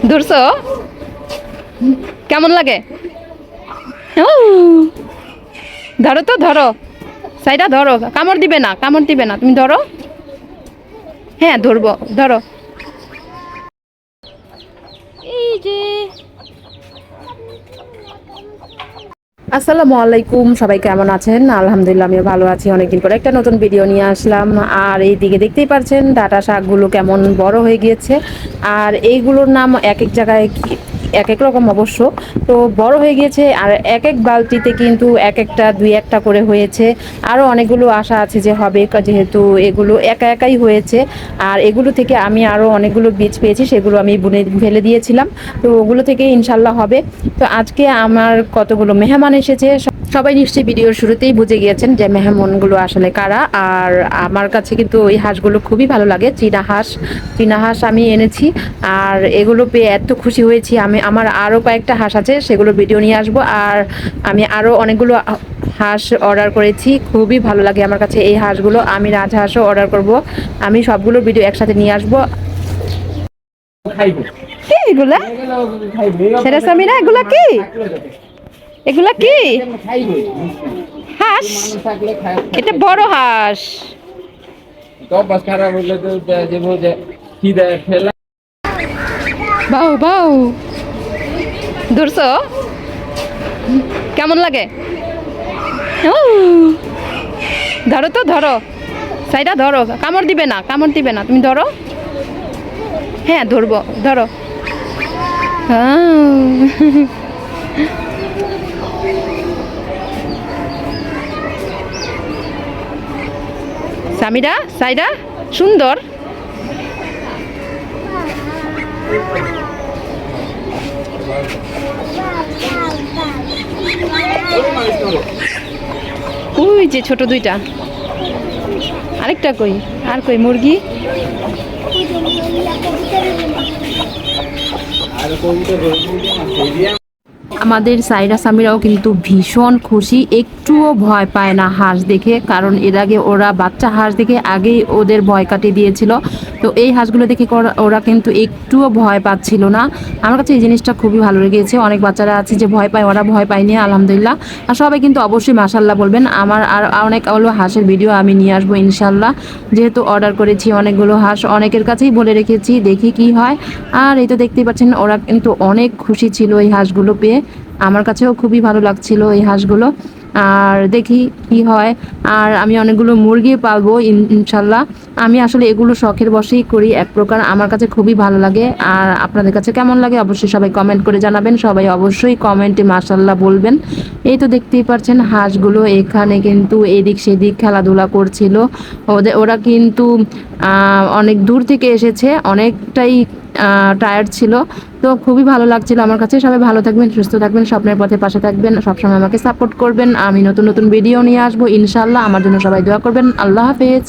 ধরছো? কেমন লাগে? ধরো তো, ধরো সাইডা, ধরো। কামড় দিবে না, কামড় দিবে না, তুমি ধরো। হ্যাঁ ধরবো, ধরো। এই যে আসসালামু আলাইকুম, সবাই কেমন আছেন? আলহামদুলিল্লাহ আমিও ভালো আছি। অনেকদিন পরে একটা নতুন ভিডিও নিয়ে আসলাম। আর এইদিকে দেখতেই পাচ্ছেন ডাঁটা শাকগুলো কেমন বড় হয়ে গিয়েছে। আর এইগুলোর নাম এক এক জায়গায় এক এক রকম অবশ্য। তো বড় হয়ে গিয়েছে আর এক এক বালতিতে কিন্তু এক একটা দুই একটা করে হয়েছে। আরও অনেকগুলো আশা আছে যে হবে, যেহেতু এগুলো একা একাই হয়েছে। আর এগুলো থেকে আমি আরও অনেকগুলো বীজ পেয়েছি, সেগুলো আমি বুনে ফেলে দিয়েছিলাম। তো ওগুলো থেকে ইনশাল্লাহ হবে। তো আজকে আমার কতগুলো মেহমান এসেছে, সবাই নিশ্চয়ই ভিডিওর শুরুতেই বুঝে গিয়েছেন যে মেহমানগুলো আসলে কারা। আর আমার কাছে কিন্তু ওই হাঁসগুলো খুবই ভালো লাগে, চীনা হাঁস আমি এনেছি। আর এগুলো পেয়ে এত খুশি হয়েছি আমি। আমার আরও কয়েকটা হাঁস আছে, সেগুলো ভিডিও নিয়ে আসবো। আর আমি আরও অনেকগুলো হাঁস অর্ডার করেছি, খুবই ভালো লাগে আমার কাছে এই হাঁসগুলো। আমি রাজহাঁসও অর্ডার করব। আমি সবগুলো ভিডিও একসাথে নিয়ে আসবো। কি এগুলা? সেটা সামিরা, এগুলা কি? এগুলা কি হাঁস? এটা বড় হাঁস। বাউ বাউ, ধরছো? কেমন লাগে? ধরো তো, ধরো সাইডা, ধরো। কামড় দিবে না, কামড় দিবে না, তুমি ধরো। হ্যাঁ ধরবো, ধরো। সামিরা, সাইডা, সুন্দর। ওই যে ছোট দুইটা, আরেকটা কই? আর কই মুরগি? আমাদের সাইরা সামিরাও কিন্তু ভীষণ খুশি, একটুও ভয় পায় না হাঁস দেখে। কারণ এর আগে ওরা বাচ্চা হাঁস দেখে আগেই ওদের ভয় কাটিয়ে দিয়েছিল। তো এই হাঁসগুলো দেখে ওরা কিন্তু একটুও ভয় পাচ্ছিল না। আমার কাছে এই জিনিসটা খুবই ভালো লেগেছে। অনেক বাচ্চারা আছে যে ভয় পায়, ওরা ভয় পায়নি আলহামদুলিল্লাহ। আর সবাই কিন্তু অবশ্যই মাশাল্লাহ বলবেন। আমার আর অনেক হলো হাঁসের ভিডিও আমি নিয়ে আসবো ইনশাল্লাহ। যেহেতু অর্ডার করেছি অনেকগুলো হাঁস, অনেকের কাছেই বলে রেখেছি, দেখি কি হয়। আর এই তো দেখতেই পাচ্ছেন ওরা কিন্তু অনেক খুশি ছিল এই হাঁসগুলো পেয়ে। আমার কাছেও খুবই ভালো লাগছিল এই হাঁসগুলো। আর দেখি কি হয়। আর আমি অনেকগুলো মুরগি পালবো ইনশাল্লাহ। আমি আসলে এগুলো শখের বশেই করি এক প্রকার, আমার কাছে খুবই ভালো লাগে। আর আপনাদের কাছে কেমন লাগে অবশ্যই সবাই কমেন্ট করে জানাবেন। সবাই অবশ্যই কমেন্টে মাশাল্লাহ বলবেন। এই তো দেখতেই পাচ্ছেন হাঁসগুলো এখানে কিন্তু এদিক সেদিক খেলাধুলা করছিল। ওরা কিন্তু অনেক দূর থেকে এসেছে, অনেকটাই টায়ার্ড ছিল। তো খুবই ভালো লাগছিল আমার কাছে। সবাই ভালো থাকবেন, সুস্থ থাকবেন, স্বপ্নের পথে পাশে থাকবেন, সবসময় আমাকে সাপোর্ট করবেন। আমি নতুন নতুন ভিডিও নিয়ে আসবো ইনশাল্লাহ। আমার জন্য সবাই দোয়া করবেন। আল্লাহ হাফেজ।